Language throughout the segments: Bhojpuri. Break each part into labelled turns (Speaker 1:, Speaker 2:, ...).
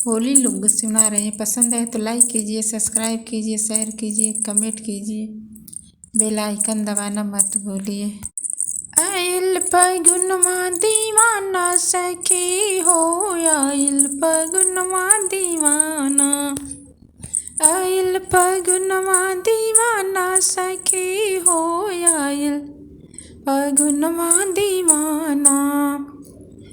Speaker 1: होली लुक सुना रहे हैं। पसंद है तो लाइक कीजिए, सब्सक्राइब कीजिए, शेयर कीजिए, कमेंट कीजिए, बेल आइकन दबाना मत भूलिए। आइल फगुनवा दीवाना सखी हो, आइल फगुनवा दीवाना, आइल फगुनवा दीवाना सखी हो, आइल फगुनवा दीवाना।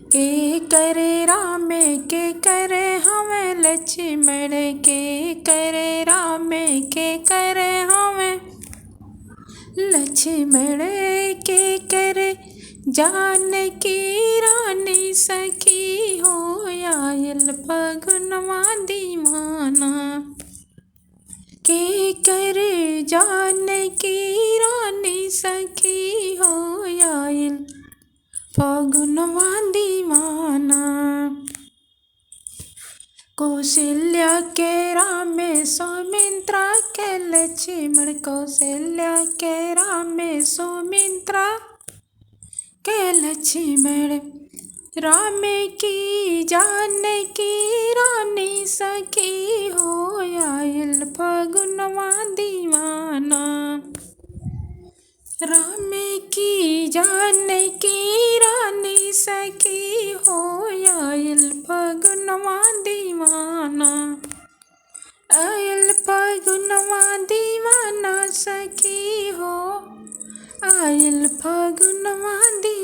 Speaker 1: के करे राम के करे हमें लक्ष्मण, के करे राम के करे हमें लक्ष्मण, के करे जानकी रानी सखी हो, आइल फगुनवा दीवाना। के करे जानकी रानी सखी हो, आइल फगुनवा दीवाना। कौशल्या के राम सौमित्रा के लक्ष्मण, कौशल्या के राम सौमित्रा के लक्ष्मण। राम की जानकी रानी सखी हो, आइल फगुनवा दीवाना। राम की जानकी रानी सखी हो, आइल फगुनवा दीवाना। आइल फगुनवा दीवाना सखी हो, आइल फगुनवा दीवाना।